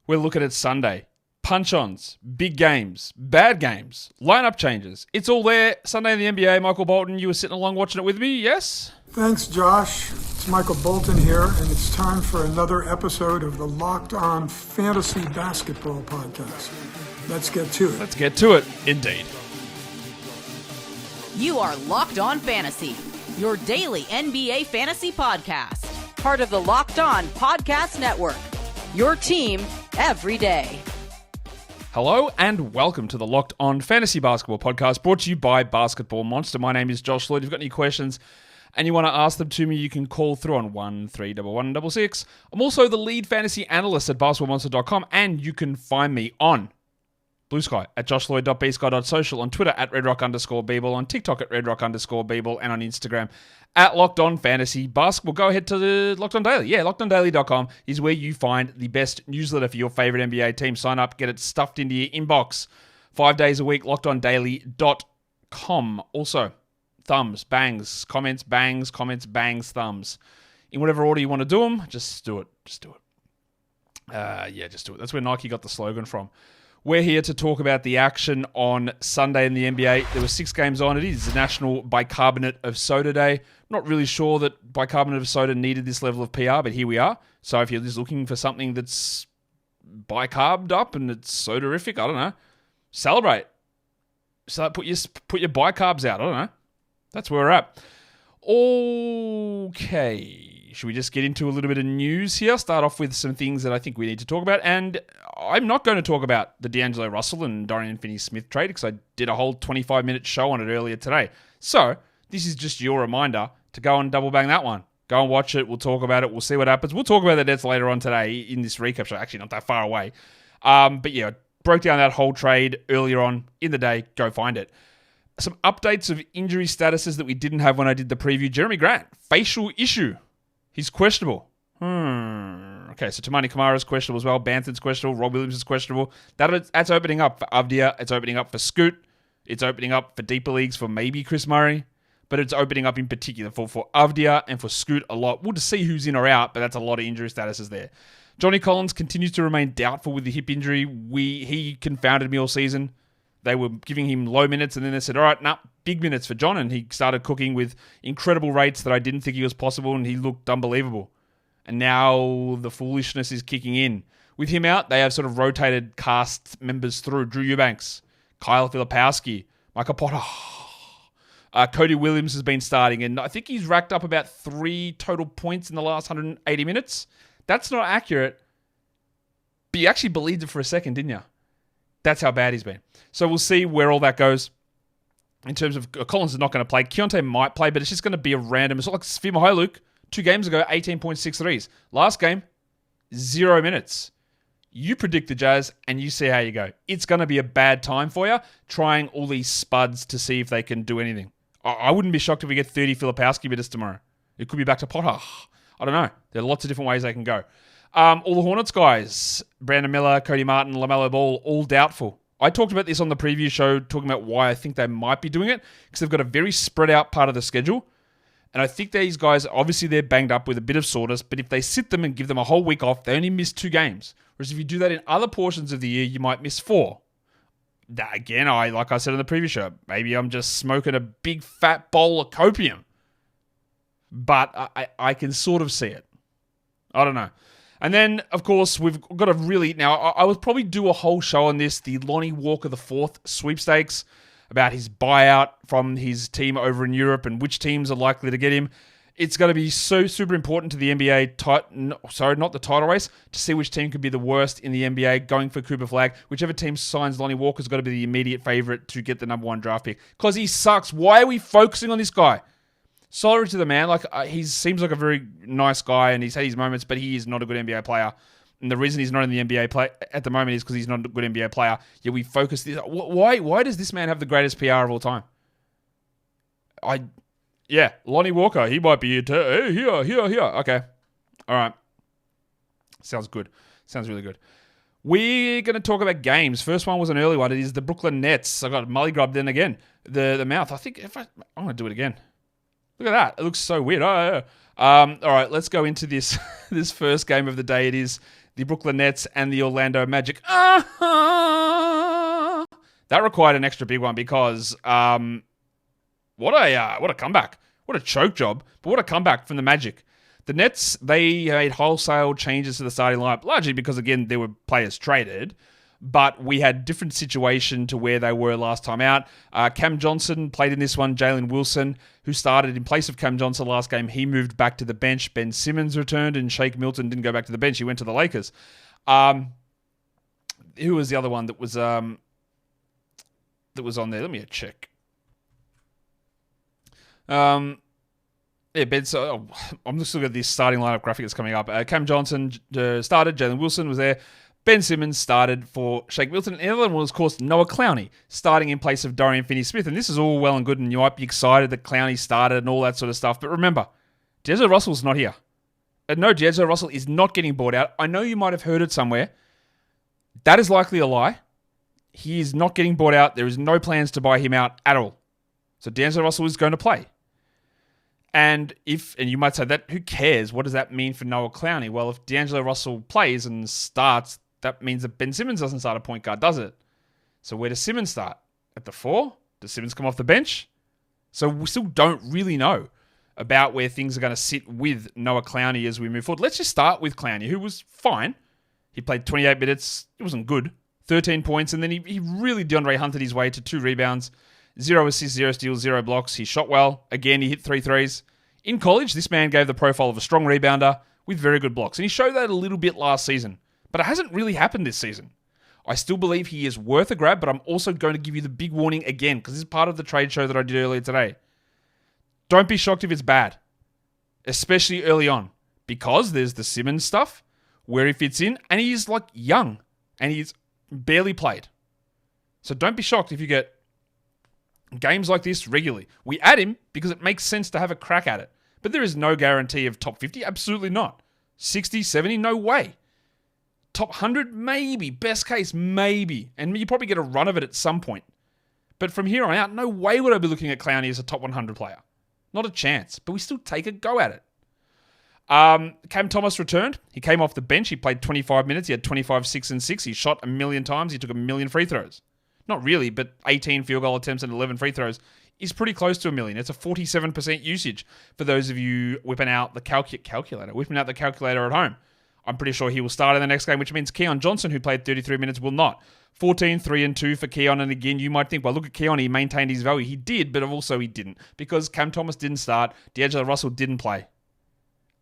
We're looking at Sunday. Punch-ons, big games, bad games, lineup changes. It's all there. Sunday in the NBA. Michael Bolton, you were sitting along watching it with me, yes? Thanks, Josh. It's Michael Bolton here, and it's time for another episode of the Locked On Fantasy Basketball Podcast. Let's get to it. Let's get to it, indeed. You are Locked On Fantasy, your daily NBA fantasy podcast. Part of the Locked On Podcast Network, your team every day. Hello and welcome to the Locked On Fantasy Basketball Podcast, brought to you by Basketball Monster. My name is Josh Lloyd. If you've got any questions and you want to ask them to me, you can call through on 131166. I'm also the lead fantasy analyst at basketballmonster.com, and you can find me on Blue Sky at joshloyd.bsky.social, on Twitter at redrock_bball, on TikTok at redrock_bball, and on Instagram at Locked On Fantasy Basketball. Go ahead to the Locked On Daily. Yeah, lockedondaily.com is where you find the best newsletter for your favorite NBA team. Sign up, get it stuffed into your inbox 5 days a week, lockedondaily.com. Also, thumbs, bangs, comments, bangs, thumbs. In whatever order you want to do them, just do it. Just do it. Just do it. That's where Nike got the slogan from. We're here to talk about the action on Sunday in the NBA. There were 6 games on. It is National Bicarbonate of Soda Day. Not really sure that bicarbonate of soda needed this level of PR, but here we are. So if you're just looking for something that's bicarbed up and it's soderific, I don't know, celebrate. So put your bicarbs out. I don't know. That's where we're at. Okay. Should we just get into a little bit of news here? Start off with some things that I think we need to talk about. And I'm not going to talk about the D'Angelo Russell and Dorian Finney-Smith trade because I did a whole 25-minute show on it earlier today. So this is just your reminder to go and double bang that one. Go and watch it. We'll talk about it. We'll see what happens. We'll talk about the Nets later on today in this recap show. Actually, not that far away. But yeah, broke down that whole trade earlier on in the day. Go find it. Some updates of injury statuses that we didn't have when I did the preview. Jeremy Grant, facial issue. He's questionable. Okay, so Tamani Kamara's questionable as well. Banton's questionable. Rob Williams is questionable. That's opening up for Avdia. It's opening up for Scoot. It's opening up for deeper leagues for maybe Chris Murray. But it's opening up in particular for Avdia and for Scoot a lot. We'll just see who's in or out, but that's a lot of injury statuses there. Johnny Collins continues to remain doubtful with the hip injury. He confounded me all season. They were giving him low minutes, and then they said, all right, big minutes for John, and he started cooking with incredible rates that I didn't think he was possible, and he looked unbelievable. And now the foolishness is kicking in. With him out, they have sort of rotated cast members through. Drew Eubanks, Kyle Filipowski, Michael Potter. Cody Williams has been starting, and I think he's racked up about 3 total points in the last 180 minutes. That's not accurate, but you actually believed it for a second, didn't you? That's how bad he's been. So we'll see where all that goes. In terms of Collins is not going to play. Keontae might play, but it's just going to be a random. It's not like Svi Mykhailiuk 2 games ago, 18.6 threes. Last game, 0 minutes. You predict the Jazz, and you see how you go. It's going to be a bad time for you, trying all these spuds to see if they can do anything. I wouldn't be shocked if we get 30 Filipowski minutes tomorrow. It could be back to Potter. I don't know. There are lots of different ways they can go. All the Hornets guys, Brandon Miller, Cody Martin, LaMelo Ball, all doubtful. I talked about this on the preview show, talking about why I think they might be doing it, because they've got a very spread out part of the schedule. And I think these guys, obviously they're banged up with a bit of soreness, but if they sit them and give them a whole week off, they only miss 2 games. Whereas if you do that in other portions of the year, you might miss 4. That, again, like I said on the previous show, maybe I'm just smoking a big fat bowl of copium. But I can sort of see it. I don't know. And then, of course, we've got a really... Now, I would probably do a whole show on this, the Lonnie Walker IV sweepstakes, about his buyout from his team over in Europe and which teams are likely to get him. It's going to be so super important to the NBA, not the title race, to see which team could be the worst in the NBA going for Cooper Flag. Whichever team signs Lonnie Walker's got to be the immediate favorite to get the number 1 draft pick. Because he sucks. Why are we focusing on this guy? Sorry to the man. He seems like a very nice guy, and he's had his moments, but he is not a good NBA player. And the reason he's not in the NBA play at the moment is because he's not a good NBA player. Yeah, we focus this. Why does this man have the greatest PR of all time? Lonnie Walker. He might be here too. Hey, here. Okay, all right. Sounds good. Sounds really good. We're going to talk about games. First one was an early one. It is the Brooklyn Nets. I got Mully Grub then again. The mouth. I think I'm going to do it again. Look at that. It looks so weird. Oh, yeah. All right, let's go into this this first game of the day. It is the Brooklyn Nets and the Orlando Magic. That required an extra big one because what a comeback. What a choke job, but what a comeback from the Magic. The Nets, they made wholesale changes to the starting lineup, largely because, again, there were players traded, but we had different situation to where they were last time out. Cam Johnson played in this one. Jalen Wilson, who started in place of Cam Johnson last game, he moved back to the bench. Ben Simmons returned, and Shake Milton didn't go back to the bench. He went to the Lakers. Who was the other one that was on there? Let me check. I'm just looking at this starting lineup graphic that's coming up. Cam Johnson started. Jalen Wilson was there. Ben Simmons started for Shake Milton. And the other one was, of course, Noah Clowney, starting in place of Dorian Finney-Smith. And this is all well and good, and you might be excited that Clowney started and all that sort of stuff. But remember, D'Angelo Russell's not here. No, D'Angelo Russell is not getting bought out. I know you might have heard it somewhere. That is likely a lie. He is not getting bought out. There is no plans to buy him out at all. So D'Angelo Russell is going to play. And you might say that, who cares? What does that mean for Noah Clowney? Well, if D'Angelo Russell plays and starts, that means that Ben Simmons doesn't start a point guard, does it? So where does Simmons start? At the 4? Does Simmons come off the bench? So we still don't really know about where things are going to sit with Noah Clowney as we move forward. Let's just start with Clowney, who was fine. He played 28 minutes. It wasn't good. 13 points, and then he really DeAndre Hunted his way to 2 rebounds, 0 assists, 0 steals, 0 blocks. He shot well. Again, he hit 3 threes. In college, this man gave the profile of a strong rebounder with very good blocks, and he showed that a little bit last season. But it hasn't really happened this season. I still believe he is worth a grab, but I'm also going to give you the big warning again, because this is part of the trade show that I did earlier today. Don't be shocked if it's bad, especially early on, because there's the Simmons stuff, where he fits in, and he's like young, and he's barely played. So don't be shocked if you get games like this regularly. We add him because it makes sense to have a crack at it, but there is no guarantee of top 50, absolutely not. 60, 70, no way. Top 100, maybe. Best case, maybe. And you probably get a run of it at some point. But from here on out, no way would I be looking at Clowney as a top 100 player. Not a chance. But we still take a go at it. Cam Thomas returned. He came off the bench. He played 25 minutes. He had 25, 6, and 6. He shot 1 million times. He took 1 million free throws. Not really, but 18 field goal attempts and 11 free throws is pretty close to 1 million. It's a 47% usage for those of you whipping out the calculator at home. I'm pretty sure he will start in the next game, which means Keon Johnson, who played 33 minutes, will not. 14, 3, and 2 for Keon. And again, you might think, well, look at Keon. He maintained his value. He did, but also he didn't. Because Cam Thomas didn't start. D'Angelo Russell didn't play.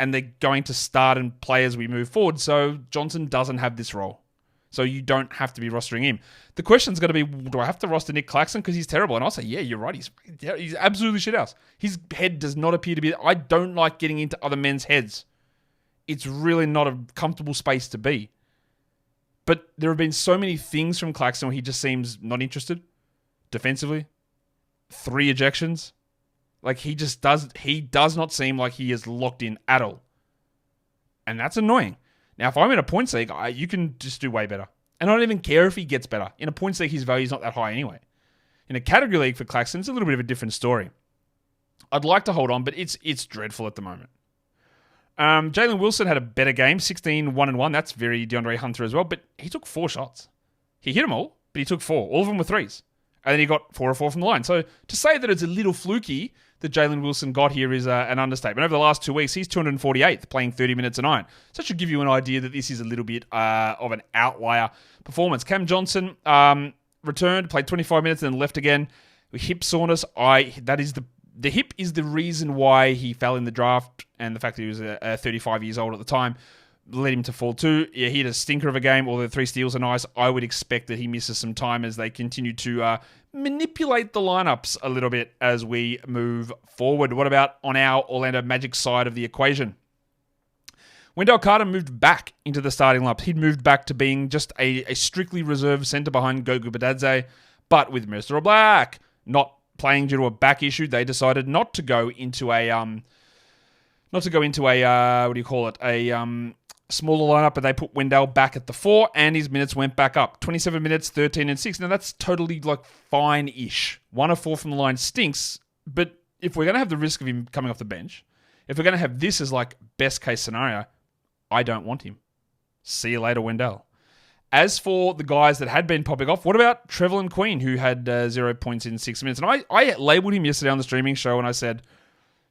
And they're going to start and play as we move forward. So Johnson doesn't have this role. So you don't have to be rostering him. The question's going to be, do I have to roster Nick Claxton? Because he's terrible. And I'll say, yeah, you're right. He's absolutely shithouse. His head does not appear to be... I don't like getting into other men's heads. It's really not a comfortable space to be. But there have been so many things from Claxton where he just seems not interested defensively. 3 ejections. Like he does not seem like he is locked in at all. And that's annoying. Now, if I'm in a points league, you can just do way better. And I don't even care if he gets better. In a points league, his value is not that high anyway. In a category league for Claxton, it's a little bit of a different story. I'd like to hold on, but it's dreadful at the moment. Jalen Wilson had a better game, 16, 1-1. That's very DeAndre Hunter as well, but he took 4 shots. He hit them all, but he took 4. All of them were 3s. And then he got 4 or 4 from the line. So to say that it's a little fluky that Jalen Wilson got here is an understatement. Over the last 2 weeks, he's 248th, playing 30 minutes a night. So that should give you an idea that this is a little bit of an outlier performance. Cam Johnson returned, played 25 minutes, and then left again. Hip soreness, the hip is the reason why he fell in the draft, and the fact that he was 35 years old at the time led him to fall too. Yeah, he had a stinker of a game, although 3 steals are nice. I would expect that he misses some time as they continue to manipulate the lineups a little bit as we move forward. What about on our Orlando Magic side of the equation? Wendell Carter moved back into the starting lineup. He'd moved back to being just a strictly reserve center behind Gogu Badadze, but with Mercer Black not playing due to a back issue, they decided not to go into a smaller lineup, but they put Wendell back at the 4, and his minutes went back up. 27 minutes, 13 and 6. Now that's totally like fine-ish. 1 of 4 from the line stinks, but if we're going to have the risk of him coming off the bench, if we're going to have this as like best case scenario, I don't want him. See you later, Wendell. As for the guys that had been popping off, what about Trevelyan Queen, who had 0 points in 6 minutes? And I labelled him yesterday on the streaming show, and I said,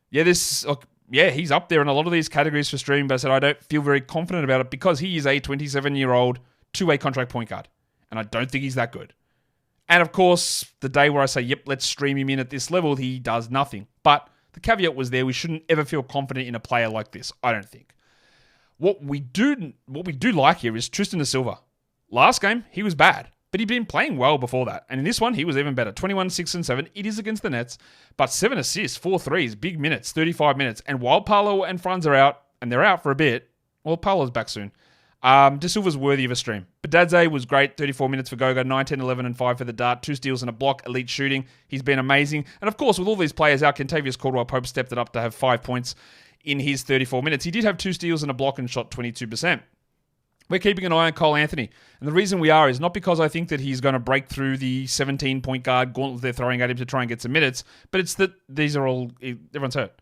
he's up there in a lot of these categories for streaming, but I said I don't feel very confident about it because he is a 27-year-old two-way contract point guard, and I don't think he's that good. And of course, the day where I say, yep, let's stream him in at this level, he does nothing. But the caveat was there. We shouldn't ever feel confident in a player like this, I don't think. What we do like here is Tristan da Silva. Last game, he was bad, but he'd been playing well before that. And in this one, he was even better. 21, 6, and 7. It is against the Nets, but 7 assists, 4 threes, big minutes, 35 minutes. And while Paolo and Franz are out, and they're out for a bit, well, Paolo's back soon. Da Silva's worthy of a stream. Badadze was great, 34 minutes for Goga, 9, 10, 11, and 5 for the dart, 2 steals and a block, elite shooting. He's been amazing. And of course, with all these players out, Kentavious Caldwell-Pope stepped it up to have 5 points in his 34 minutes. He did have 2 steals and a block and shot 22%. We're keeping an eye on Cole Anthony. And the reason we are is not because I think that he's going to break through the 17-point guard gauntlet they're throwing at him to try and get some minutes, but it's that everyone's hurt.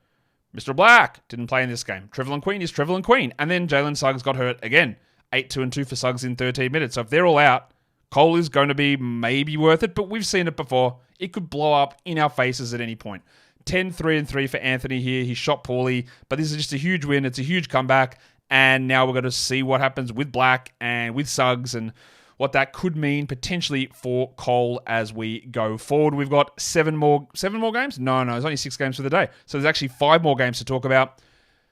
Mr. Black didn't play in this game. Trevelyan Queen is Trevelyan Queen. And then Jalen Suggs got hurt again. 8, 2, and 2 for Suggs in 13 minutes. So if they're all out, Cole is going to be maybe worth it, but we've seen it before. It could blow up in our faces at any point. 10, 3, and 3 for Anthony here. He shot poorly, but this is just a huge win. It's a huge comeback. And now we're going to see what happens with Black and with Suggs and what that could mean potentially for Cole as we go forward. We've got 7 more games? No, there's only 6 games for the day. So there's actually 5 more games to talk about.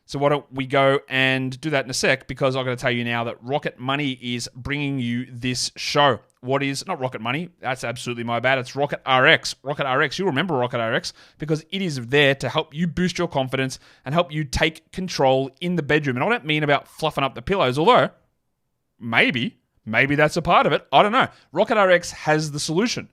So why don't we go and do that in a sec, because I'm going to tell you now that Rocket Money is bringing you this show. What is, not Rocket Money, that's absolutely my bad, it's Rocket RX. Rocket RX, you'll remember Rocket RX, because it is there to help you boost your confidence and help you take control in the bedroom. And I don't mean about fluffing up the pillows, although maybe that's a part of it. I don't know. Rocket RX has the solution.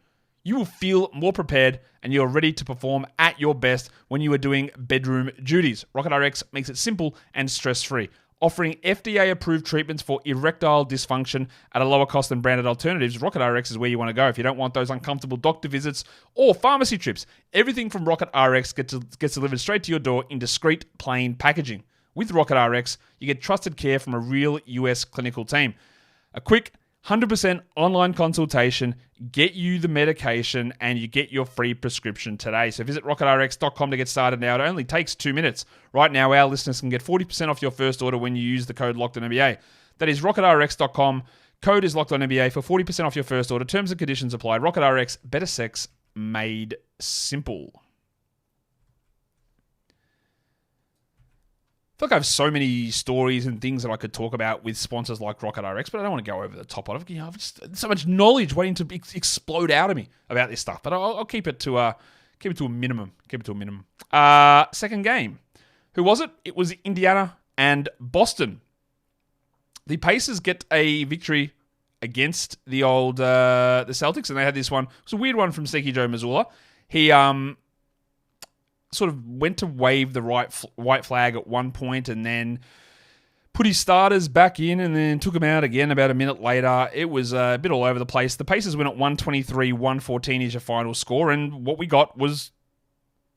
You will feel more prepared and you're ready to perform at your best when you are doing bedroom duties. Rocket RX makes it simple and stress-free, offering FDA-approved treatments for erectile dysfunction at a lower cost than branded alternatives. Rocket RX is where you want to go if you don't want those uncomfortable doctor visits or pharmacy trips. Everything from Rocket RX gets delivered straight to your door in discreet, plain packaging. With Rocket RX, you get trusted care from a real US clinical team. A quick 100% online consultation, get you the medication, and you get your free prescription today. So visit rocketrx.com to get started now. It only takes 2 minutes. Right now, our listeners can get 40% off your first order when you use the code LOCKEDONNBA. That is rocketrx.com. Code is LOCKEDONNBA for 40% off your first order. Terms and conditions apply. Rocket RX, better sex made simple. I feel like I have so many stories and things that I could talk about with sponsors like Rocket RX, but I don't want to go over the top of it. I've just so much knowledge waiting to explode out of me about this stuff, but I'll keep it to a minimum. Second game. Who was it? It was Indiana and Boston. The Pacers get a victory against the Celtics, and they had this one. It was a weird one from Seki Joe Mazzulla. He sort of went to wave the white flag at one point and then put his starters back in and then took them out again about a minute later. It was a bit all over the place. The Pacers win at 123-114 is your final score, and what we got was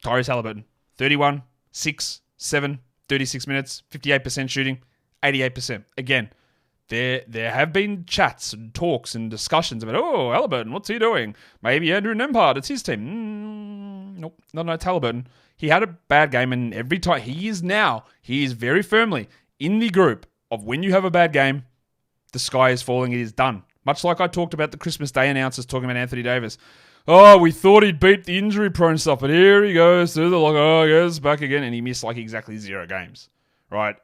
Tyrese Haliburton. 31, 6, 7, 36 minutes, 58% shooting, 88%. Again, there have been chats and talks and discussions about, Haliburton, what's he doing? Maybe Andrew Nembhard, it's his team. Nope, no, it's Haliburton. He had a bad game, and every time he is very firmly in the group of when you have a bad game, the sky is falling, it is done. Much like I talked about the Christmas Day announcers talking about Anthony Davis. Oh, we thought he'd beat the injury-prone stuff, but here he goes through the log. Yes, back again, and he missed like exactly 0 games. Right?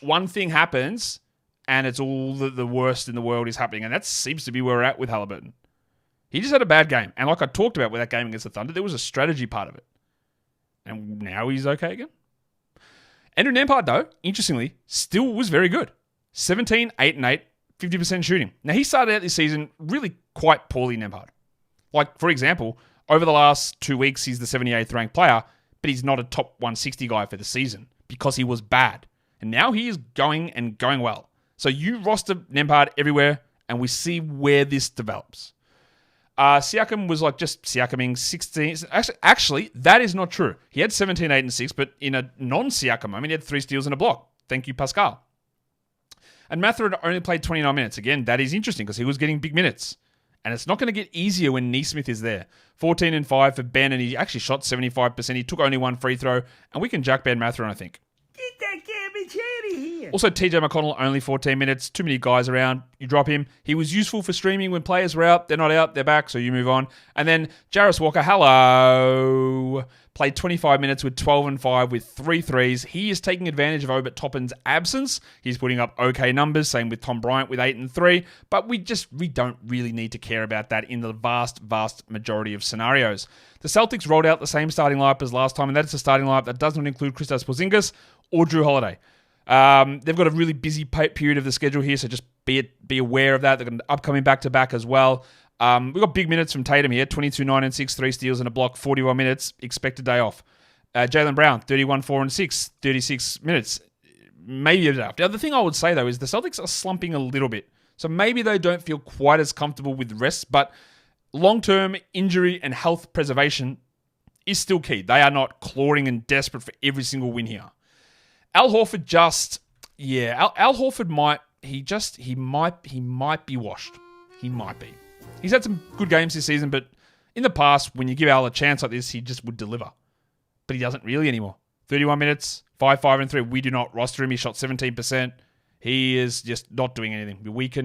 One thing happens, and it's all the worst in the world is happening, and that seems to be where we're at with Haliburton. He just had a bad game, and like I talked about with that game against the Thunder, there was a strategy part of it. And now he's okay again. Andrew Nembhard, though, interestingly, still was very good. 17, 8, and 8, 50% shooting. Now, he started out this season really quite poorly, Nembhard. Like, for example, over the last 2 weeks, he's the 78th ranked player, but he's not a top 160 guy for the season because he was bad. And now he is going well. So you roster Nembhard everywhere, and we see where this develops. Siakam was like just Siakaming 16. Actually, that is not true. He had 17, 8, and 6, but in a non-Siakam moment, he had 3 steals and a block. Thank you, Pascal. And Mathurin only played 29 minutes. Again, that is interesting because he was getting big minutes. And it's not going to get easier when Neesmith is there. 14 and 5 for Ben, and he actually shot 75%. He took only 1 free throw, and we can jack Ben Mathurin, I think. Get that garbage out of here. Also, TJ McConnell, only 14 minutes. Too many guys around. You drop him. He was useful for streaming when players were out. They're not out. They're back, so you move on. And then Jarris Walker, hello. Played 25 minutes with 12 and 5 with 3 threes. He is taking advantage of Obert Toppin's absence. He's putting up okay numbers. Same with Tom Bryant with 8 and 3. But we don't really need to care about that in the vast majority of scenarios. The Celtics rolled out the same starting lineup as last time, and that's a starting lineup that does not include Kristaps Porzingis or Drew Holiday. They've got a really busy period of the schedule here, so just be aware of that. They've got an upcoming back-to-back as well. We've got big minutes from Tatum here, 22, 9, and 6, 3 steals and a block, 41 minutes, expected day off. Jaylen Brown, 31, 4, and 6, 36 minutes, maybe a day off. The other thing I would say, though, is the Celtics are slumping a little bit. So maybe they don't feel quite as comfortable with rest, but long-term injury and health preservation is still key. They are not clawing and desperate for every single win here. Al Horford Al Horford might be washed. He might be. He's had some good games this season, but in the past, when you give Al a chance like this, he just would deliver. But he doesn't really anymore. 31 minutes, 5, 5, and 3. We do not roster him. He shot 17%. He is just not doing anything.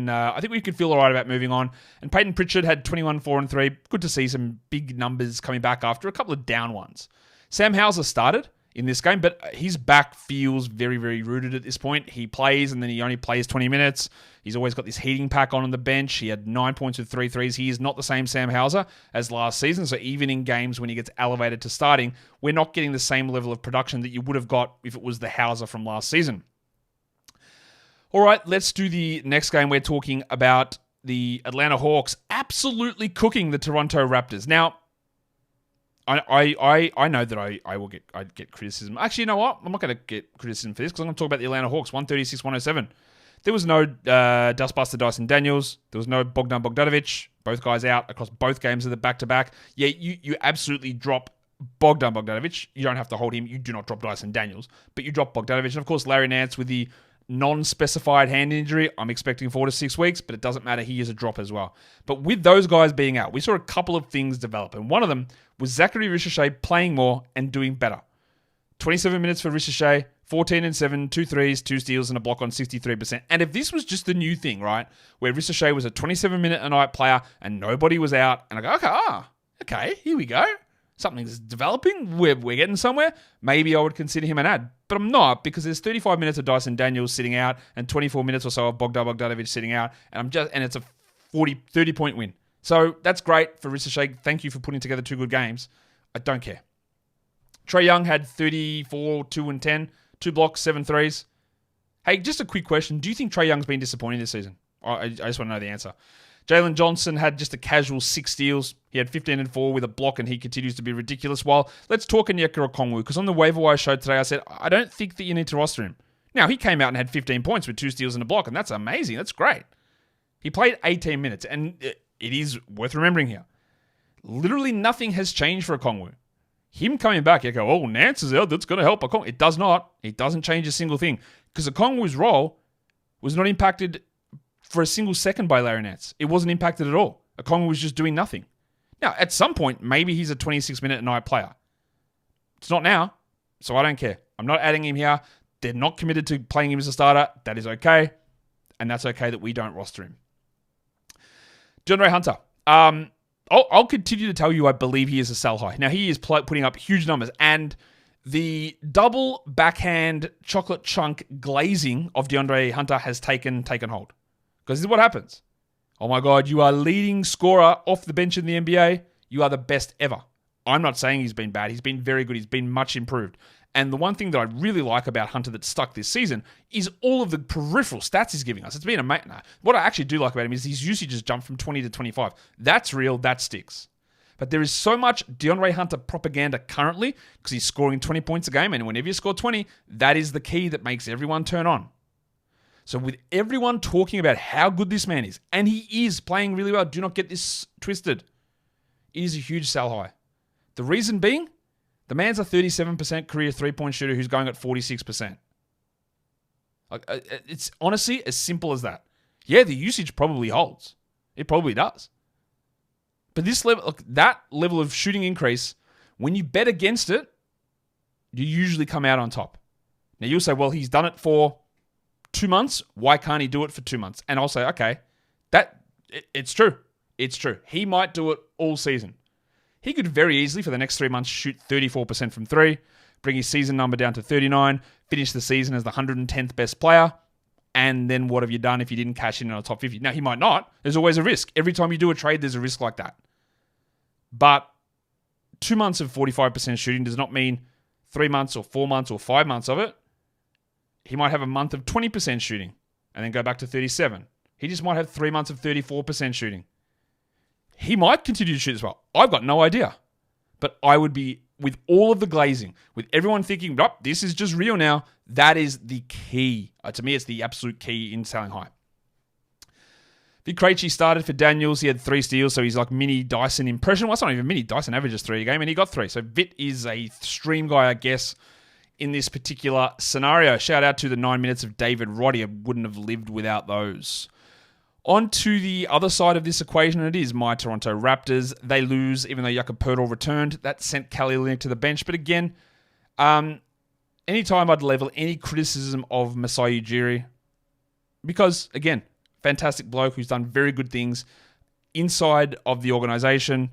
I think we can feel all right about moving on. And Peyton Pritchard had 21, 4, and 3. Good to see some big numbers coming back after a couple of down ones. Sam Hauser started in this game, but his back feels very, very rooted at this point. He plays, and then he only plays 20 minutes. He's always got this heating pack on the bench. He had 9 points with 3 threes. He is not the same Sam Hauser as last season, so even in games when he gets elevated to starting, we're not getting the same level of production that you would have got if it was the Hauser from last season. All right, let's do the next game. We're talking about the Atlanta Hawks absolutely cooking the Toronto Raptors. Now, I know that I get criticism. Actually, you know what? I'm not going to get criticism for this because I'm going to talk about the Atlanta Hawks, 136-107. There was no Dustbuster Dyson Daniels. There was no Bogdan Bogdanovic. Both guys out across both games of the back-to-back. Yeah, you absolutely drop Bogdan Bogdanovic. You don't have to hold him. You do not drop Dyson Daniels. But you drop Bogdanovic. And, of course, Larry Nance with the non-specified hand injury. I'm expecting 4 to 6 weeks, but it doesn't matter. He is a drop as well. But with those guys being out, we saw a couple of things develop. And one of them was Zachary Ricochet playing more and doing better. 27 minutes for Ricochet, 14 and 7, 2 threes, 2 steals, and a block on 63%. And if this was just the new thing, right, where Ricochet was a 27-minute-a-night player and nobody was out, and I go, okay, here we go. Something's developing. We're getting somewhere. Maybe I would consider him an ad. But I'm not, because there's 35 minutes of Dyson Daniels sitting out and 24 minutes or so of Bogdan Bogdanovic sitting out, and it's a 30-point win. So that's great for Ricochet. Thank you for putting together 2 good games. I don't care. Trae Young had 34, 2 and 10, 2 blocks, 7 threes. Hey, just a quick question. Do you think Trae Young's been disappointing this season? I just want to know the answer. Jalen Johnson had just a casual 6 steals. He had 15 and 4 with a block, and he continues to be ridiculous. Well, let's talk Onyeka Okongwu, because on the waiver wire show today, I said, I don't think that you need to roster him. Now, he came out and had 15 points with 2 steals and a block, and that's amazing. That's great. He played 18 minutes, and it is worth remembering here. Literally nothing has changed for Okongwu. Him coming back, you go, Nance is out, that's going to help Okongwu. It does not. It doesn't change a single thing, because Okongwu's role was not impacted for a single second by Larry Nance. It wasn't impacted at all. Okongwu was just doing nothing. Now, at some point, maybe he's a 26-minute-a-night player. It's not now, so I don't care. I'm not adding him here. They're not committed to playing him as a starter. That is okay, and that's okay that we don't roster him. DeAndre Hunter. I'll continue to tell you I believe he is a sell high. Now, he is putting up huge numbers, and the double backhand chocolate chunk glazing of DeAndre Hunter has taken hold. Because this is what happens. Oh my God, you are leading scorer off the bench in the NBA. You are the best ever. I'm not saying he's been bad. He's been very good. He's been much improved. And the one thing that I really like about Hunter that's stuck this season is all of the peripheral stats he's giving us. It's been amazing. What I actually do like about him is his usage has jumped from 20 to 25. That's real. That sticks. But there is so much DeAndre Hunter propaganda currently because he's scoring 20 points a game. And whenever you score 20, that is the key that makes everyone turn on. So with everyone talking about how good this man is, and he is playing really well, do not get this twisted. It is a huge sell high. The reason being, the man's a 37% career three-point shooter who's going at 46%. It's honestly as simple as that. Yeah, the usage probably holds. It probably does. But this level, that level of shooting increase, when you bet against it, you usually come out on top. Now you'll say, well, he's done it for 2 months. Why can't he do it for 2 months? And I'll say, okay, it's true. It's true. He might do it all season. He could very easily, for the next 3 months, shoot 34% from three, bring his season number down to 39, finish the season as the 110th best player, and then what have you done if you didn't cash in on a top 50? Now, he might not. There's always a risk. Every time you do a trade, there's a risk like that. But 2 months of 45% shooting does not mean 3 months or 4 months or 5 months of it. He might have a month of 20% shooting and then go back to 37. He just might have 3 months of 34% shooting. He might continue to shoot as well. I've got no idea. But I would be, with all of the glazing, with everyone thinking, this is just real now, that is the key. To me, it's the absolute key in selling high. Vic Krejci started for Daniels. He had 3 steals, so he's like mini Dyson impression. Well, it's not even mini. Dyson averages 3 a game, and he got 3. So Vit is a stream guy, I guess, in this particular scenario. Shout out to the 9 minutes of David Roddy. I wouldn't have lived without those. On to the other side of this equation, it is my Toronto Raptors. They lose, even though Jakob Poeltl returned. That sent Kelly Olynyk to the bench. But again, anytime I'd level any criticism of Masai Ujiri, because, again, fantastic bloke who's done very good things inside of the organization,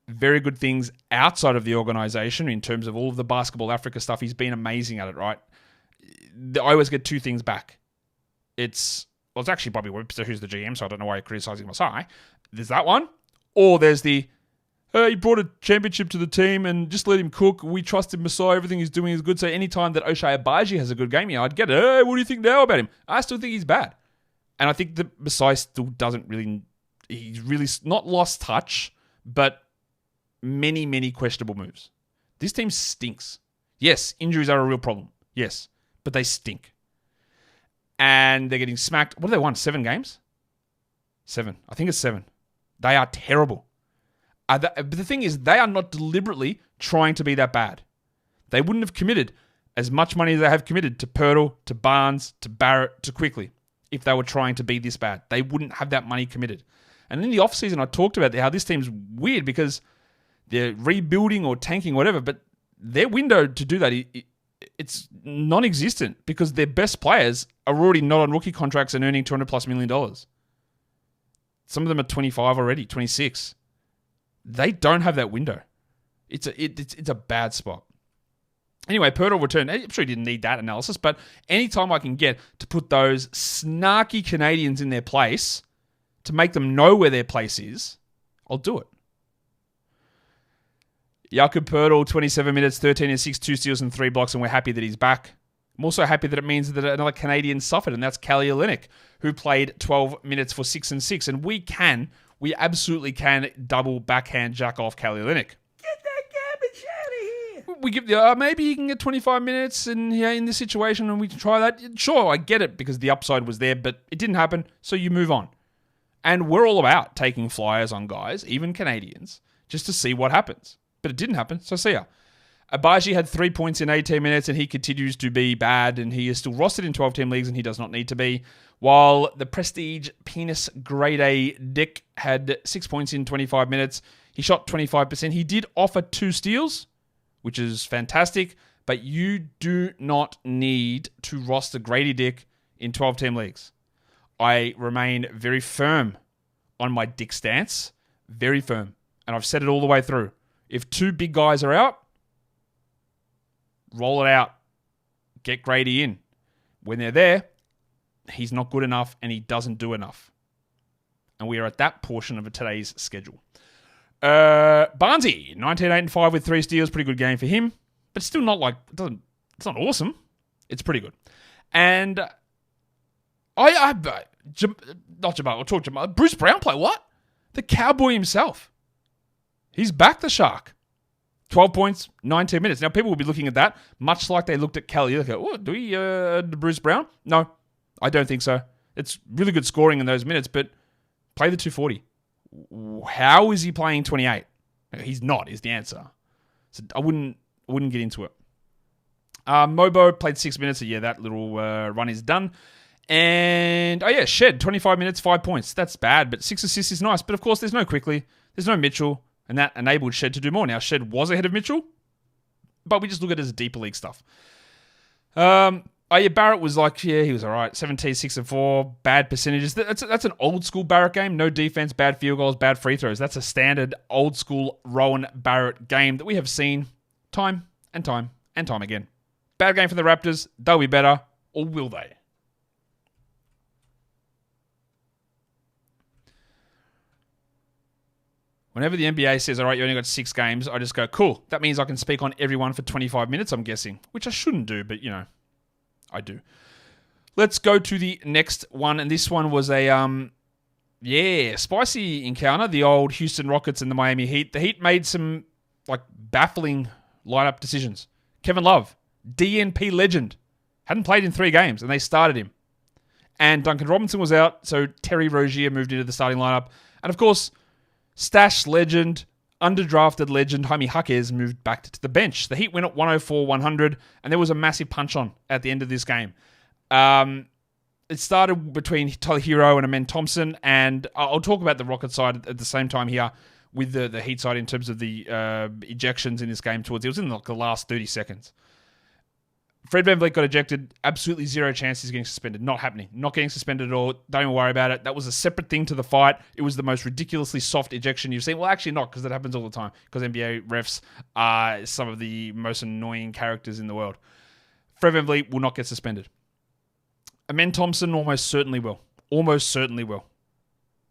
very good things outside of the organization in terms of all of the Basketball Africa stuff. He's been amazing at it, right? I always get 2 things back. It's actually Bobby Webster who's the GM, so I don't know why you're criticizing Masai. There's that one. Or there's the, he brought a championship to the team and just let him cook. We trusted Masai. Everything he's doing is good. So anytime that Ochai Agbaji has a good game, I'd get it. Hey, what do you think now about him? I still think he's bad. And I think that Masai still doesn't really... He's really not lost touch, but many, many questionable moves. This team stinks. Yes, injuries are a real problem. Yes, but they stink. And they're getting smacked. What have they won? 7 games? 7. I think it's 7. They are terrible. But the thing is, they are not deliberately trying to be that bad. They wouldn't have committed as much money as they have committed to Poeltl, to Barnes, to Barrett, to Quickly if they were trying to be this bad. They wouldn't have that money committed. And in the offseason, I talked about how this team's weird because they're rebuilding or tanking, whatever, but their window to do that, it's non-existent because their best players are already not on rookie contracts and earning $200+ million. Some of them are 25 already, 26. They don't have that window. It's a bad spot. Anyway, Poeltl returned. I'm sure he didn't need that analysis, but anytime I can get to put those snarky Canadians in their place to make them know where their place is, I'll do it. Jakob Poeltl, 27 minutes, 13 and 6, 2 steals and 3 blocks, and we're happy that he's back. I'm also happy that it means that another Canadian suffered, and that's Kelly Olynyk, who played 12 minutes for 6 and 6. And we absolutely can double backhand jack off Kelly Olynyk. Get that garbage out of here. We give maybe he can get 25 minutes in this situation, and we can try that. Sure, I get it because the upside was there, but it didn't happen, so you move on. And we're all about taking flyers on guys, even Canadians, just to see what happens. But it didn't happen, so see ya. Agbaji had 3 points in 18 minutes, and he continues to be bad, and he is still rostered in 12-team leagues, and he does not need to be. While the Prestige Penis Grade A Dick had 6 points in 25 minutes. He shot 25%. He did offer 2 steals, which is fantastic, but you do not need to roster Grady Dick in 12-team leagues. I remain very firm on my Dick stance. Very firm. And I've said it all the way through. If 2 big guys are out, roll it out. Get Grady in. When they're there, he's not good enough and he doesn't do enough. And we are at that portion of today's schedule. Barnesy, 19-8-5 with 3 steals. Pretty good game for him. But still not like... It's not awesome. It's pretty good. And... Bruce Brown play what? The Cowboy himself. He's back the Shark. 12 points, 19 minutes. Now, people will be looking at that, much like they looked at Kelly. They go, do we Bruce Brown? No, I don't think so. It's really good scoring in those minutes, but play the 240. How is he playing 28? He's not, is the answer. So I wouldn't get into it. Mobo played 6 minutes. So yeah, that little run is done. And, Shed, 25 minutes, 5 points. That's bad, but 6 assists is nice. But, of course, there's no Quickly. There's no Mitchell. And that enabled Shed to do more. Now, Shed was ahead of Mitchell, but we just look at it as deeper league stuff. Barrett was like, he was all right. 17, 6 and 4, bad percentages. That's an old school Barrett game. No defense, bad field goals, bad free throws. That's a standard old school Rowan Barrett game that we have seen time and time and time again. Bad game for the Raptors. They'll be better, or will they? Whenever the NBA says, all right, you only got 6 games, I just go, cool. That means I can speak on everyone for 25 minutes, I'm guessing. Which I shouldn't do, but, I do. Let's go to the next one. And this one was a, spicy encounter. The old Houston Rockets and the Miami Heat. The Heat made some, baffling lineup decisions. Kevin Love, DNP legend, hadn't played in 3 games, and they started him. And Duncan Robinson was out, so Terry Rozier moved into the starting lineup. And, of course, Stash legend, underdrafted legend, Jaime Jaquez moved back to the bench. The Heat went at 104-100, and there was a massive punch-on at the end of this game. It started between Tyler Herro and Amen Thompson, and I'll talk about the Rocket side at the same time here with the Heat side in terms of the ejections in this game towards. It was in the last 30 seconds. Fred VanVleet got ejected. Absolutely zero chance he's getting suspended. Not happening. Not getting suspended at all. Don't even worry about it. That was a separate thing to the fight. It was the most ridiculously soft ejection you've seen. Well, actually not, because that happens all the time. Because NBA refs are some of the most annoying characters in the world. Fred VanVleet will not get suspended. Amen Thompson almost certainly will. Almost certainly will.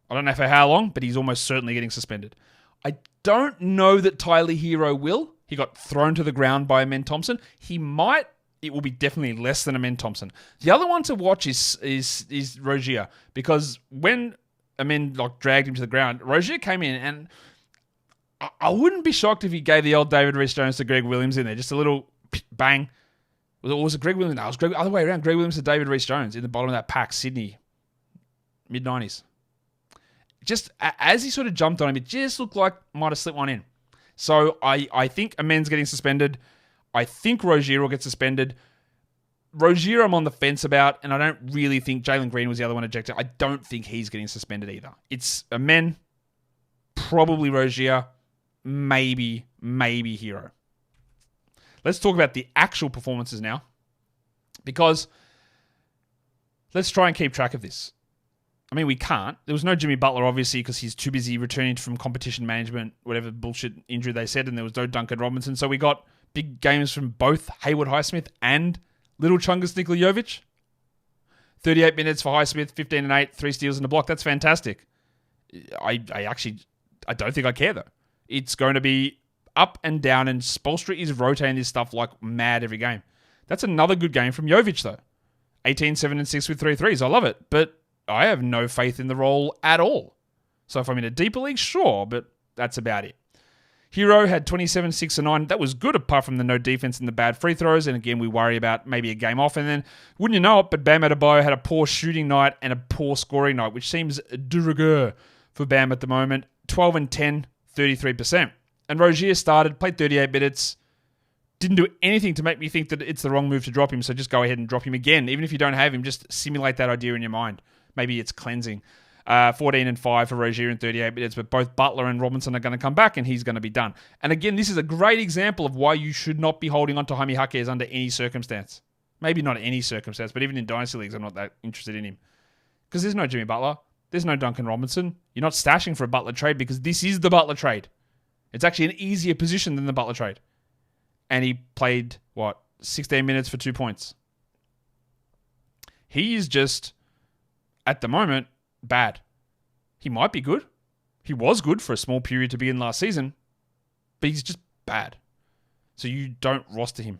I don't know for how long, but he's almost certainly getting suspended. I don't know that Tyler Herro will. He got thrown to the ground by Amen Thompson. He might. It will be definitely less than Amen Thompson. The other one to watch is Rozier, because when Amen dragged him to the ground, Rozier came in, and I wouldn't be shocked if he gave the old David Reese-Jones to Greg Williams in there, just a little bang. Was it Greg Williams? No, it was the other way around. Greg Williams to David Reese-Jones in the bottom of that pack, Sydney, mid-90s. Just as he sort of jumped on him, it just looked like might have slipped one in. So I think Amen's getting suspended. I think Rozier will get suspended. Rozier I'm on the fence about, and I don't really think Jalen Green was the other one ejected. I don't think he's getting suspended either. It's Amen, probably Rozier, maybe Herro. Let's talk about the actual performances now, because let's try and keep track of this. I mean, we can't. There was no Jimmy Butler, obviously, because he's too busy returning from competition management, whatever bullshit injury they said, and there was no Duncan Robinson. So we got big games from both Hayward Highsmith and Little Chungus Nikola Jovic. 38 minutes for Highsmith, 15 and 8, 3 steals and a block. That's fantastic. I don't think I care, though. It's going to be up and down, and Spoelstra is rotating this stuff like mad every game. That's another good game from Jovic, though. 18, 7 and 6 with 3 threes. I love it, but I have no faith in the role at all. So if I'm in a deeper league, sure, but that's about it. Herro had 27, 6 and 9. That was good, apart from the no defense and the bad free throws. And again, we worry about maybe a game off. And then, wouldn't you know it, but Bam Adebayo had a poor shooting night and a poor scoring night, which seems de rigueur for Bam at the moment. 12 and 10, 33%. And Rozier started, played 38 minutes, didn't do anything to make me think that it's the wrong move to drop him. So just go ahead and drop him again. Even if you don't have him, just simulate that idea in your mind. Maybe it's cleansing. 14 and 5 for Rozier in 38 minutes, but both Butler and Robinson are going to come back, and he's going to be done. And again, this is a great example of why you should not be holding on to Jaime Jaquez under any circumstance. Maybe not any circumstance, but even in Dynasty Leagues, I'm not that interested in him. Because there's no Jimmy Butler. There's no Duncan Robinson. You're not stashing for a Butler trade, because this is the Butler trade. It's actually an easier position than the Butler trade. And he played, 16 minutes for 2 points. He is just, at the moment, bad. He might be good. He was good for a small period to be in last season, but he's just bad. So you don't roster him.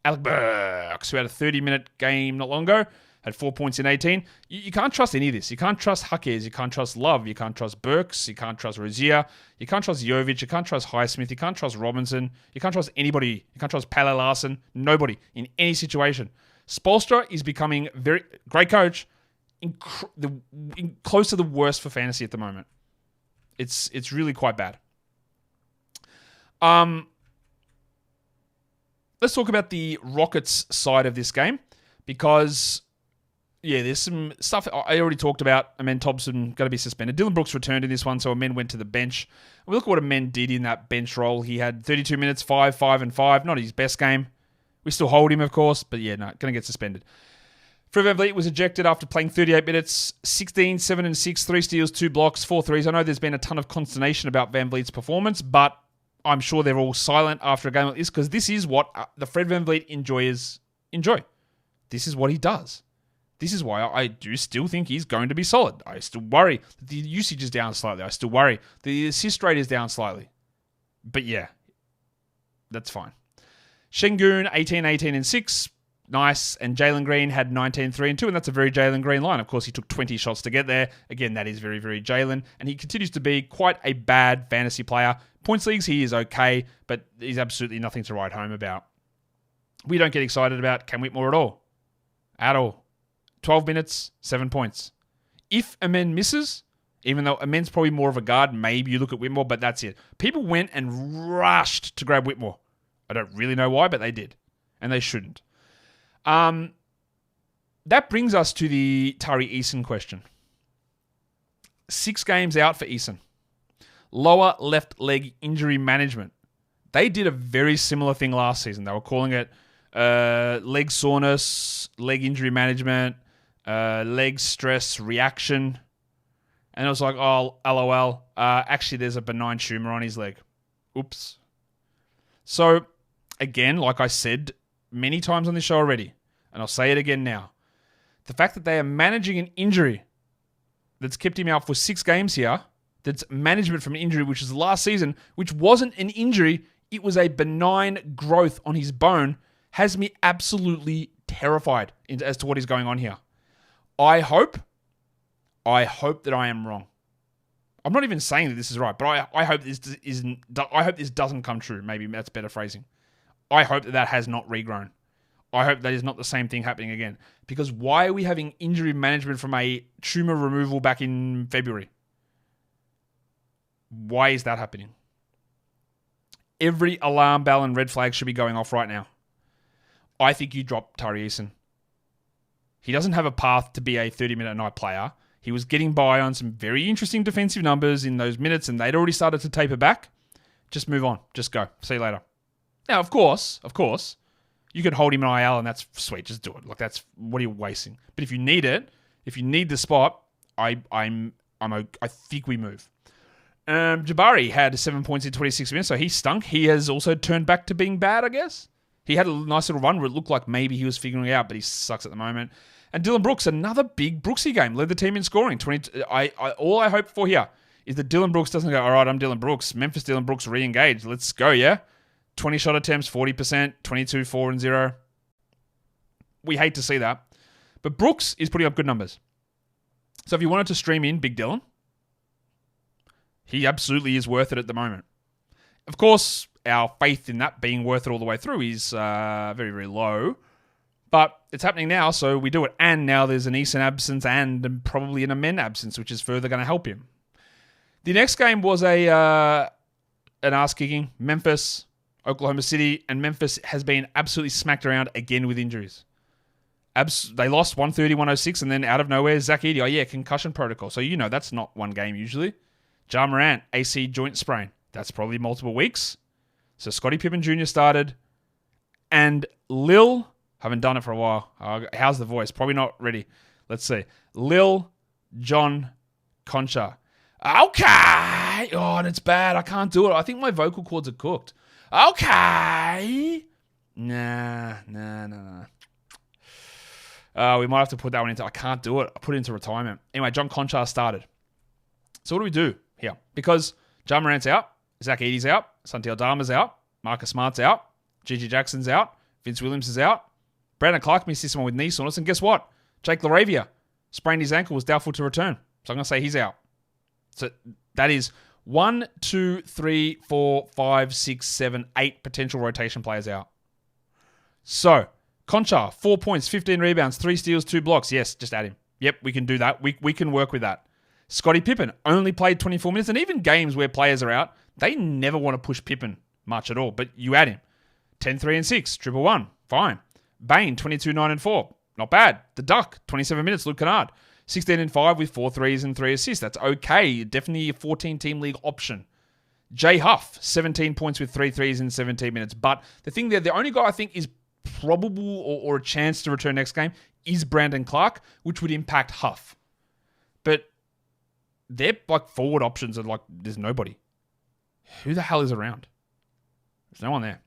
Alec Burks, who had a 30-minute game not long ago, had 4 points in 18. You can't trust any of this. You can't trust Jaquez. You can't trust Love. You can't trust Burks. You can't trust Rozier. You can't trust Jovic. You can't trust Highsmith. You can't trust Robinson. You can't trust anybody. You can't trust Pele Larson. Nobody in any situation. Spoelstra is becoming very great coach, close to the worst for fantasy at the moment. It's really quite bad. Let's talk about the Rockets side of this game because, there's some stuff I already talked about. Amen Thompson going to be suspended. Dylan Brooks returned in this one, so Amen went to the bench. We look at what Amen did in that bench role. He had 32 minutes, 5, 5, and 5. Not his best game. We still hold him, of course, but going to get suspended. Fred VanVleet was ejected after playing 38 minutes, 16, 7, and 6, 3 steals, 2 blocks, 4 threes. I know there's been a ton of consternation about VanVleet's performance, but I'm sure they're all silent after a game like this because this is what the Fred VanVleet enjoyers enjoy. This is what he does. This is why I do still think he's going to be solid. I still worry that the usage is down slightly. I still worry the assist rate is down slightly. But that's fine. Şengün, 18, 18, and 6. Nice. And Jalen Green had 19, 3, and 2, and that's a very Jalen Green line. Of course, he took 20 shots to get there. Again, that is very, very Jalen. And he continues to be quite a bad fantasy player. Points leagues, he is okay, but he's absolutely nothing to write home about. We don't get excited about Cam Whitmore at all. At all. 12 minutes, 7 points. If Amen misses, even though Amen's probably more of a guard, maybe you look at Whitmore, but that's it. People went and rushed to grab Whitmore. I don't really know why, but they did. And they shouldn't. That brings us to the Tari Eason question. 6 games out for Eason. Lower left leg injury management. They did a very similar thing last season. They were calling it leg soreness, leg injury management, leg stress reaction. And it was like, oh, LOL. Actually, there's a benign tumor on his leg. Oops. So, again, like I said many times on this show already, and I'll say it again now, the fact that they are managing an injury that's kept him out for 6 games here, that's management from an injury, which is last season, which wasn't an injury, it was a benign growth on his bone, has me absolutely terrified as to what is going on here. I hope that I am wrong. I'm not even saying that this is right, but I hope this isn't. I hope this doesn't come true. Maybe that's better phrasing. I hope that has not regrown. I hope that is not the same thing happening again. Because why are we having injury management from a tumor removal back in February? Why is that happening? Every alarm bell and red flag should be going off right now. I think you drop Tari Eason. He doesn't have a path to be a 30-minute a night player. He was getting by on some very interesting defensive numbers in those minutes, and they'd already started to taper back. Just move on. Just go. See you later. Now, of course, you could hold him in IL, and that's sweet. Just do it. Like, that's what are you wasting? But if you need it, if you need the spot, I think we move. Jabari had 7 points in 26 minutes, so he stunk. He has also turned back to being bad, I guess. He had a nice little run where it looked like maybe he was figuring it out, but he sucks at the moment. And Dylan Brooks, another big Brooksy game, led the team in scoring. All I hope for here is that Dylan Brooks doesn't go, all right, I'm Dylan Brooks. Memphis Dylan Brooks re-engaged. Let's go, yeah? 20 shot attempts, 40%, 22, 4, and 0. We hate to see that. But Brooks is putting up good numbers. So if you wanted to stream in Big Dylan, he absolutely is worth it at the moment. Of course, our faith in that being worth it all the way through is very, very low. But it's happening now, so we do it. And now there's an Eason absence and probably an Amen absence, which is further going to help him. The next game was an ass-kicking. Memphis, Oklahoma City, and Memphis has been absolutely smacked around again with injuries. They lost 130-106, and then out of nowhere, Zach Edey, concussion protocol. So that's not one game usually. Ja Morant, AC joint sprain. That's probably multiple weeks. So Scottie Pippen Jr. started. And Lil, haven't done it for a while. How's the voice? Probably not ready. Let's see. Lil John Concha. Okay. Oh, and it's bad. I can't do it. I think my vocal cords are cooked. Okay. Nah. We might have to put that one into... I can't do it. I put it into retirement. Anyway, John Concha started. So what do we do here? Because Ja Morant's out. Zach Edey's out. Santi Aldama's out. Marcus Smart's out. Gigi Jackson's out. Vince Williams is out. Brandon Clark missed this one with knee soreness. And guess what? Jake LaRavia sprained his ankle, was doubtful to return. So I'm going to say he's out. So that is 1, 2, 3, 4, 5, 6, 7, 8 potential rotation players out. So, Concha, 4 points, 15 rebounds, 3 steals, 2 blocks. Yes, just add him. Yep, we can do that. We can work with that. Scottie Pippen only played 24 minutes. And even games where players are out, they never want to push Pippen much at all. But you add him. 10, 3, and 6. 1-1. Fine. Bain, 22, 9, and 4. Not bad. The Duck, 27 minutes. Luke Kennard, 16 and 5 with 4 threes and 3 assists. That's okay. Definitely a 14-team league option. Jay Huff, 17 points with 3 threes in 17 minutes. But the thing there, the only guy I think is probable or a chance to return next game is Brandon Clark, which would impact Huff. But their forward options are there's nobody. Who the hell is around? There's no one there.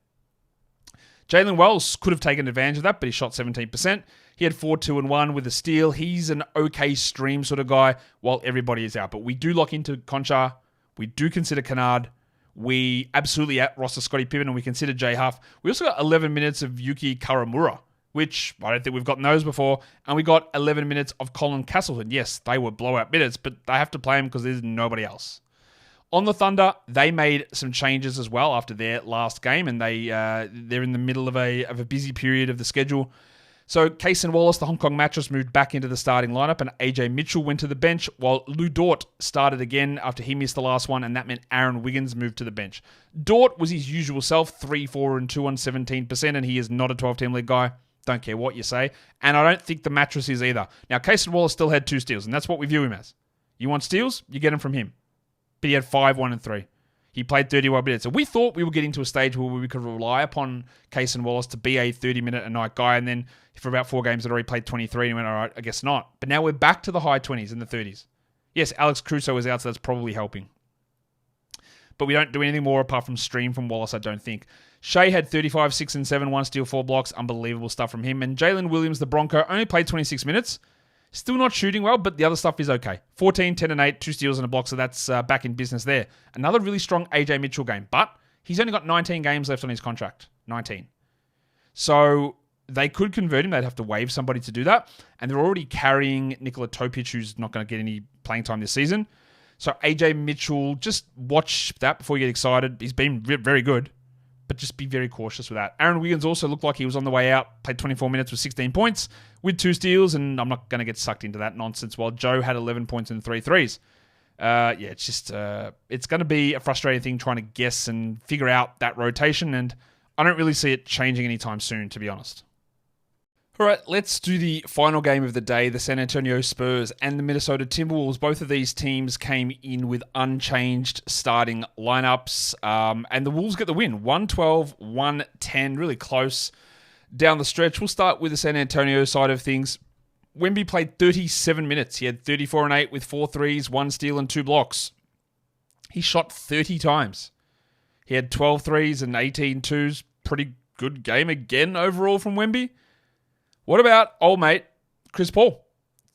Jalen Wells could have taken advantage of that, but he shot 17%. He had 4, 2, and 1 with a steal. He's an okay stream sort of guy while everybody is out. But we do lock into Conchar. We do consider Kennard. We absolutely roster Scottie Pippen, and we consider Jay Huff. We also got 11 minutes of Yuki Karamura, which I don't think we've gotten those before. And we got 11 minutes of Colin Castleton. Yes, they were blowout minutes, but they have to play him because there's nobody else. On the Thunder, they made some changes as well after their last game, and they're in the middle of a busy period of the schedule. So Kaysen Wallace, the Hong Kong mattress, moved back into the starting lineup, and AJ Mitchell went to the bench, while Lou Dort started again after he missed the last one, and that meant Aaron Wiggins moved to the bench. Dort was his usual self, 3, 4, and 2 on 17%, and he is not a 12-team league guy. Don't care what you say. And I don't think the mattress is either. Now, Kaysen Wallace still had 2 steals, and that's what we view him as. You want steals? You get them from him. But he had 5, 1, and 3. He played 31 minutes. So we thought we were getting to a stage where we could rely upon Kaysen Wallace to be a 30-minute-a-night guy, and then for about 4 games had already played 23, and we went, all right, I guess not. But now we're back to the high 20s and the 30s. Yes, Alex Caruso is out, so that's probably helping. But we don't do anything more apart from stream from Wallace, I don't think. Shai had 35, 6, and 7, 1 steal, 4 blocks. Unbelievable stuff from him. And Jalen Williams, the Bronco, only played 26 minutes. Still not shooting well, but the other stuff is okay. 14, 10, and 8, 2 steals and a block, so that's back in business there. Another really strong AJ Mitchell game, but he's only got 19 games left on his contract. 19. So they could convert him. They'd have to waive somebody to do that. And they're already carrying Nikola Topic, who's not going to get any playing time this season. So AJ Mitchell, just watch that before you get excited. He's been very good, but just be very cautious with that. Aaron Wiggins also looked like he was on the way out, played 24 minutes with 16 points with 2 steals, and I'm not going to get sucked into that nonsense, while Joe had 11 points and 3 threes. It's just, it's going to be a frustrating thing trying to guess and figure out that rotation, and I don't really see it changing anytime soon, to be honest. All right, let's do the final game of the day, the San Antonio Spurs and the Minnesota Timberwolves. Both of these teams came in with unchanged starting lineups, and the Wolves get the win, 112-110, really close down the stretch. We'll start with the San Antonio side of things. Wemby played 37 minutes. He had 34 and 8 with 4 threes, 1 steal, and 2 blocks. He shot 30 times. He had 12 threes and 18 twos. Pretty good game again overall from Wemby. What about old mate Chris Paul?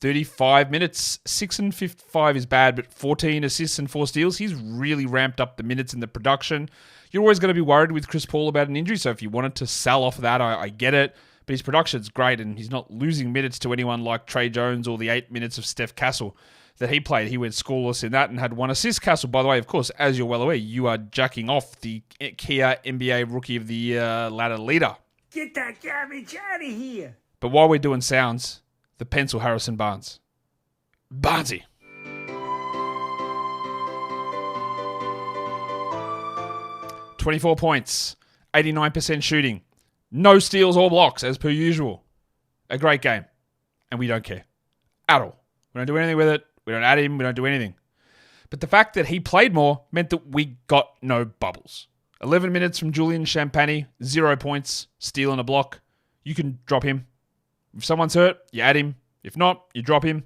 35 minutes, 6 and 5 is bad, but 14 assists and 4 steals. He's really ramped up the minutes and the production. You're always going to be worried with Chris Paul about an injury, so if you wanted to sell off that, I get it. But his production's great, and he's not losing minutes to anyone like Trey Jones or the 8 minutes of Steph Castle that he played. He went scoreless in that and had 1 assist. Castle, by the way, of course, as you're well aware, you are jacking off the Kia NBA Rookie of the Year ladder leader. Get that garbage out of here. But while we're doing sounds, the pencil Harrison Barnes. Barnesy. .24 points, 89% shooting, no steals or blocks as per usual. A great game, and we don't care at all. We don't do anything with it. We don't add him. We don't do anything. But the fact that he played more meant that we got no bubbles. 11 minutes from Julian Champagny, 0 points, steal and a block. You can drop him. If someone's hurt, you add him. If not, you drop him.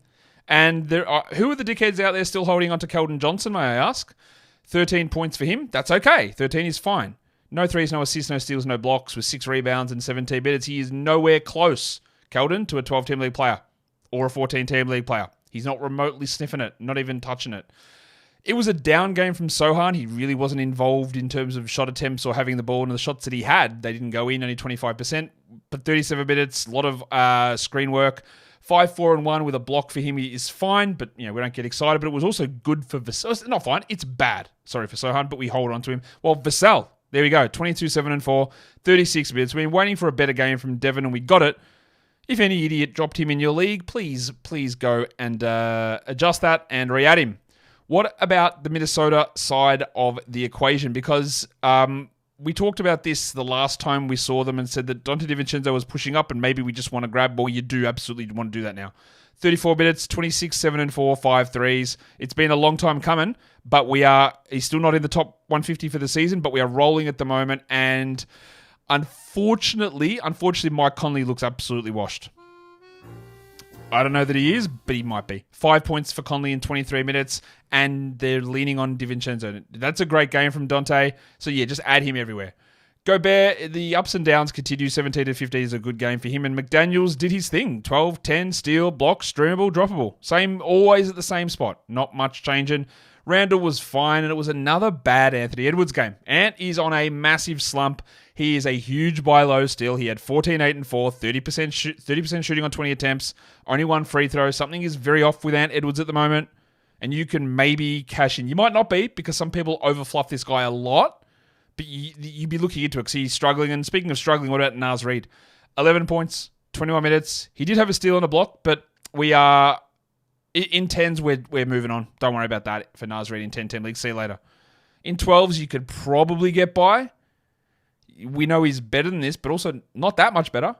And who are the dickheads out there still holding on to Keldon Johnson, may I ask? 13 points for him. That's okay. 13 is fine. No threes, no assists, no steals, no blocks with 6 rebounds and 17 minutes. He is nowhere close, Keldon, to a 12-team league player or a 14-team league player. He's not remotely sniffing it, not even touching it. It was a down game from Sohan. He really wasn't involved in terms of shot attempts or having the ball, and the shots that he had, they didn't go in, only 25%. But 37 minutes, a lot of screen work. 5, 4, and 1 with a block for him is fine, but we don't get excited. But it was also good for Vassell. Not fine, it's bad. Sorry for Sohan, but we hold on to him. Well, Vassell, there we go. 22, 7, and 4, 36 minutes. We've been waiting for a better game from Devin, and we got it. If any idiot dropped him in your league, please go and adjust that and re-add him. What about the Minnesota side of the equation? Because we talked about this the last time we saw them and said that Donte DiVincenzo was pushing up and maybe we just want to grab, well, you do absolutely want to do that now. 34 minutes, 26, 7 and 4, 5 threes. It's been a long time coming, but he's still not in the top 150 for the season, but we are rolling at the moment. And unfortunately, Mike Conley looks absolutely washed. I don't know that he is, but he might be. 5 points for Conley in 23 minutes, and they're leaning on DiVincenzo. That's a great game from Donte. So yeah, just add him everywhere. Gobert, the ups and downs continue. 17 to 15 is a good game for him. And McDaniels did his thing. 12, 10, steal, block, streamable, droppable. Same, always at the same spot. Not much changing. Randall was fine, and it was another bad Anthony Edwards game. Ant is on a massive slump. He is a huge buy low still. He had 14, 8 and 4, 30% shooting on 20 attempts, only one free throw. Something is very off with Ant Edwards at the moment, and you can maybe cash in. You might not be, because some people overfluff this guy a lot. But you'd be looking into it because he's struggling. And speaking of struggling, what about Naz Reid? 11 points, 21 minutes. He did have a steal and a block, but we are in 10s. We're moving on. Don't worry about that for Naz Reid in 10-10 league. See you later. In 12s, you could probably get by. We know he's better than this, but also not that much better.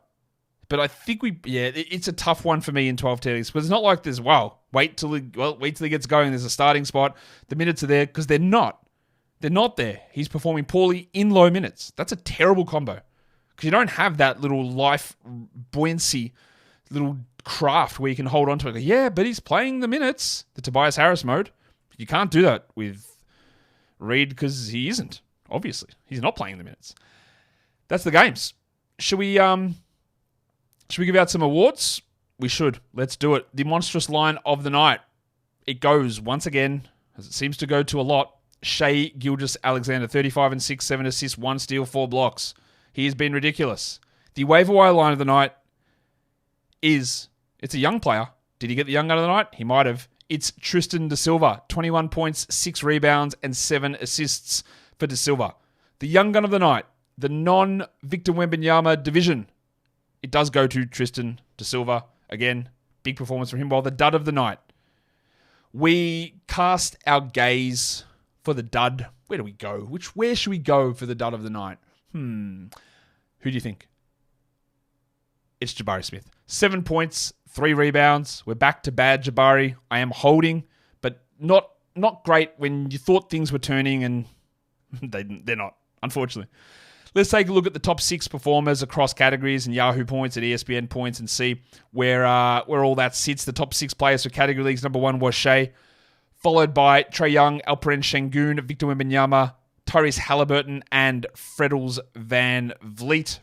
But I think it's a tough one for me in 12 leagues. But it's not like there's, wait till he gets going. There's a starting spot. The minutes are there, because they're not. They're not there. He's performing poorly in low minutes. That's a terrible combo. Because you don't have that little life buoyancy, little craft where you can hold on to it. Like, yeah, but he's playing the minutes. The Tobias Harris mode. You can't do that with Reid because he isn't. Obviously. He's not playing the minutes. That's the games. Should we give out some awards? We should. Let's do it. The monstrous line of the night. It goes, once again, as it seems to go to a lot, Shai Gilgeous-Alexander, 35 and 6, 7 assists, 1 steal, 4 blocks. He has been ridiculous. The waiver wire line of the night it's a young player. Did he get the young gun of the night? He might have. It's Tristan da Silva, 21 points, 6 rebounds, and 7 assists for da Silva. The young gun of the night, the non-Victor Wembanyama division. It does go to Tristan da Silva. Again, big performance from him. While the dud of the night, we cast our gaze for the dud. Where do we go? Where should we go for the dud of the night? Who do you think? It's Jabari Smith. 7 points, 3 rebounds. We're back to bad Jabari. I am holding, but not great when you thought things were turning, and they're not, unfortunately. Let's take a look at the top 6 performers across categories and Yahoo points and ESPN points and see where all that sits. The top 6 players for category leagues. Number 1 was Shai, followed by Trae Young, Alperen Şengün, Victor Wembanyama, Tyrese Halliburton, and Freddles Van Vliet.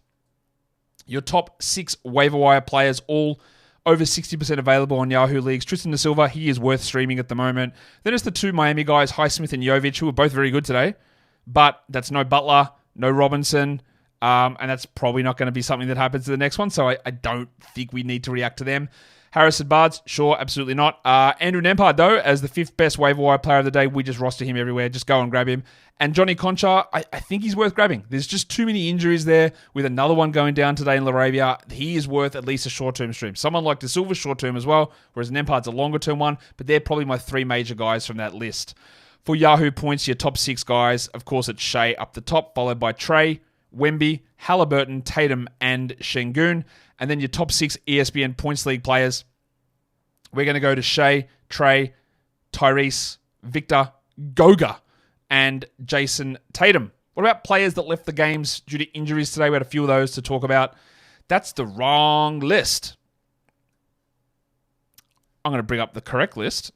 Your top 6 waiver wire players, all over 60% available on Yahoo leagues. Tristan da Silva, he is worth streaming at the moment. Then it's the 2 Miami guys, Highsmith and Jovic, who are both very good today. But that's no Butler, no Robinson, and that's probably not going to be something that happens to the next one, so I don't think we need to react to them. Harrison Barnes, sure, absolutely not. Andrew Nembhard, though, as the 5th best waiver wire player of the day, we just roster him everywhere. Just go and grab him. And Johnny Concha, I think he's worth grabbing. There's just too many injuries there, with another one going down today in Laravia. He is worth at least a short-term stream. Someone like Da Silva, short-term as well, whereas Nembhard's a longer-term one, but they're probably my 3 major guys from that list. For Yahoo points, your top 6 guys, of course, it's Shai up the top, followed by Trae, Wemby, Halliburton, Tatum, and Şengün. And then your top 6 ESPN Points League players. We're going to go to Shai, Trae, Tyrese, Victor, Goga, and Jason Tatum. What about players that left the games due to injuries today? We had a few of those to talk about. That's the wrong list. I'm going to bring up the correct list.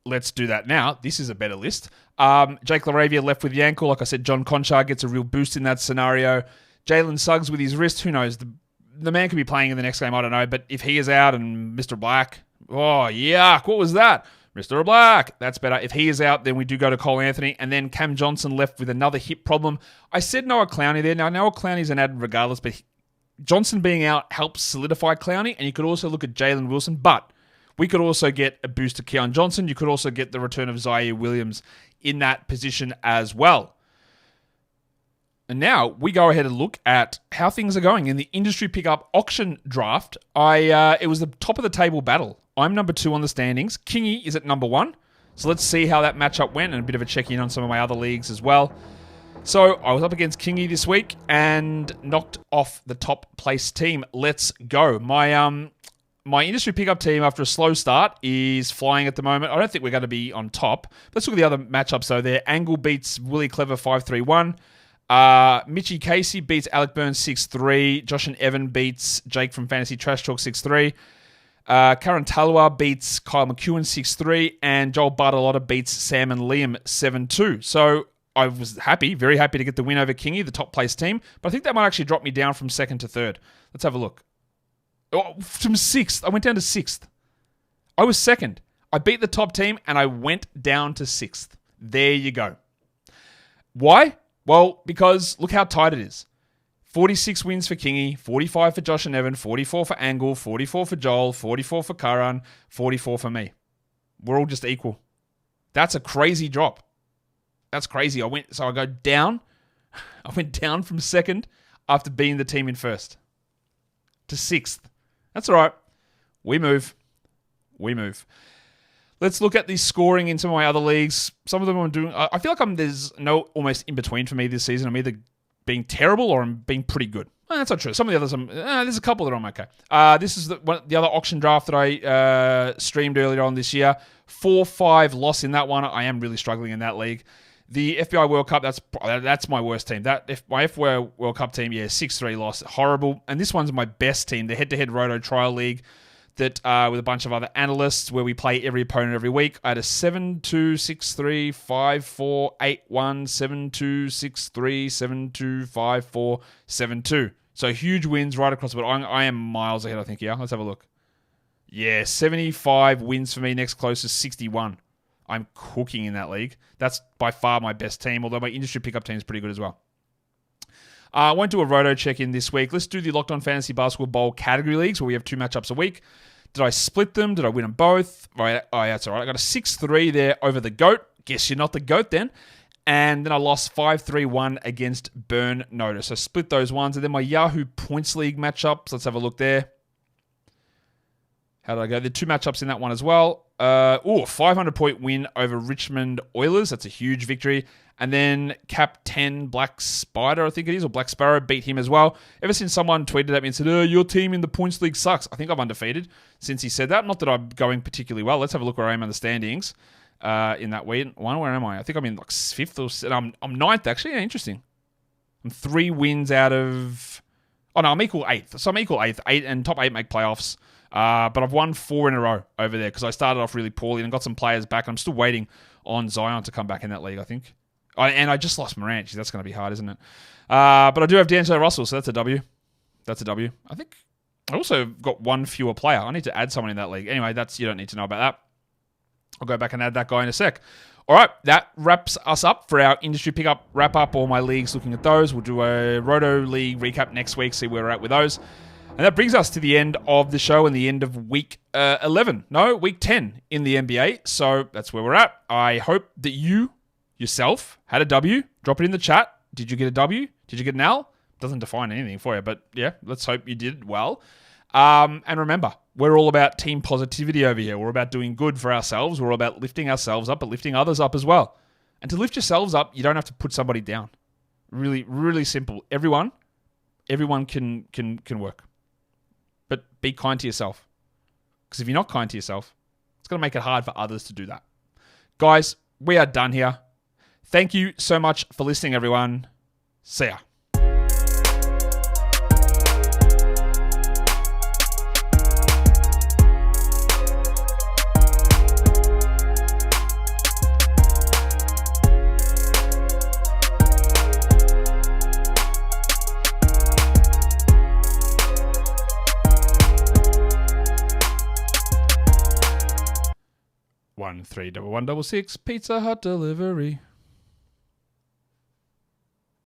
Let's do that now. This is a better list. Jake LaRavia left with the ankle. Like I said, John Conchar gets a real boost in that scenario. Jalen Suggs with his wrist. Who knows? The man could be playing in the next game. I don't know. But if he is out and Mr. Black, oh, yuck. What was that? Mr. Black. That's better. If he is out, then we do go to Cole Anthony. And then Cam Johnson left with another hip problem. I said Noah Clowney there. Now, Noah Clowney's an ad regardless, but Johnson being out helps solidify Clowney. And you could also look at Jalen Wilson. But we could also get a boost to Keon Johnson. You could also get the return of Zaire Williams in that position as well. And now we go ahead and look at how things are going in the industry pickup auction draft. It was the top of the table battle. I'm number 2 on the standings. Kingy is at number 1. So let's see how that matchup went and a bit of a check-in on some of my other leagues as well. So I was up against Kingy this week and knocked off the top place team. Let's go. My industry pickup team after a slow start is flying at the moment. I don't think we're going to be on top. Let's look at the other matchups though. There, Angle beats Willie Clever 5-3-1. Mitchie Casey beats Alec Burns 6-3. Josh and Evan beats Jake from Fantasy Trash Talk 6-3. Karen Talua beats Kyle McEwen 6-3. And Joel Bartolotta beats Sam and Liam 7-2. So I was happy, very happy to get the win over Kingy, the top place team. But I think that might actually drop me down from second to third. Let's have a look. Oh, from sixth. I went down to sixth. I was second. I beat the top team and I went down to sixth. There you go. Why? Well, because look how tight it is. 46 wins for Kingy, 45 for Josh and Evan, 44 for Angle, 44 for Joel, 44 for Karan, 44 for me. We're all just equal. That's a crazy drop. That's crazy. I go down. I went down from second after being the team in first to sixth. That's all right. We move. Let's look at the scoring in some of my other leagues. Some of them I'm doing. I feel like there's no almost in between for me this season. I'm either being terrible or I'm being pretty good. That's not true. Some of the others, there's a couple that I'm okay. This is the other auction draft that I streamed earlier on this year. 4-5 loss in that one. I am really struggling in that league. The FBI World Cup, that's my worst team. My FBI World Cup team, 6-3 loss. Horrible. And this one's my best team, the head-to-head Roto Trial League that with a bunch of other analysts where we play every opponent every week. I had a 7-2, 6-3, 5-4, 8-1, 7-2, 6-3, 7-2, 5-4, 7-2. So huge wins right across the board. I am miles ahead, I think, yeah. Let's have a look. Yeah, 75 wins for me. Next closest, 61. I'm cooking in that league. That's by far my best team, although my industry pickup team is pretty good as well. I won't do a roto check-in this week. Let's do the Locked On Fantasy Basketball Bowl category leagues where we have 2 matchups a week. Did I split them? Did I win them both? Right. Oh, yeah, that's all right. I got a 6-3 there over the GOAT. Guess you're not the GOAT then. And then I lost 5-3-1 against Burn Notice. So split those ones. And then my Yahoo Points League matchups. Let's have a look there. How did I go? There are 2 matchups in that one as well. 500-point win over Richmond Oilers. That's a huge victory. And then Cap 10 Black Spider, I think it is, or Black Sparrow, beat him as well. Ever since someone tweeted at me and said, your team in the points league sucks, I think I'm undefeated since he said that. Not that I'm going particularly well. Let's have a look where I am on the standings in that one. Where am I? I think I'm in like 5th or 6th. I'm 9th, actually. Yeah, interesting. I'm 3 wins out of... Oh, no, I'm equal 8th. So I'm equal 8th. 8 and top 8 make playoffs. But I've won 4 in a row over there because I started off really poorly and got some players back. I'm still waiting on Zion to come back in that league, I think. And I just lost Morant. That's going to be hard, isn't it? But I do have D'Angelo Russell, so that's a W. I think I also got 1 fewer player. I need to add someone in that league. Anyway, you don't need to know about that. I'll go back and add that guy in a sec. All right, that wraps us up for our industry pickup wrap-up. All my leagues, looking at those. We'll do a Roto League recap next week, see where we're at with those. And that brings us to the end of the show and the end of week 11. No, week 10 in the NBA. So that's where we're at. I hope that you yourself had a W. Drop it in the chat. Did you get a W? Did you get an L? Doesn't define anything for you, but yeah, let's hope you did well. And remember, we're all about team positivity over here. We're about doing good for ourselves. We're all about lifting ourselves up, but lifting others up as well. And to lift yourselves up, you don't have to put somebody down. Really, really simple. Everyone can work. But be kind to yourself. Because if you're not kind to yourself, it's going to make it hard for others to do that. Guys, we are done here. Thank you so much for listening, everyone. See ya. One 3 1 6 Pizza Hut delivery.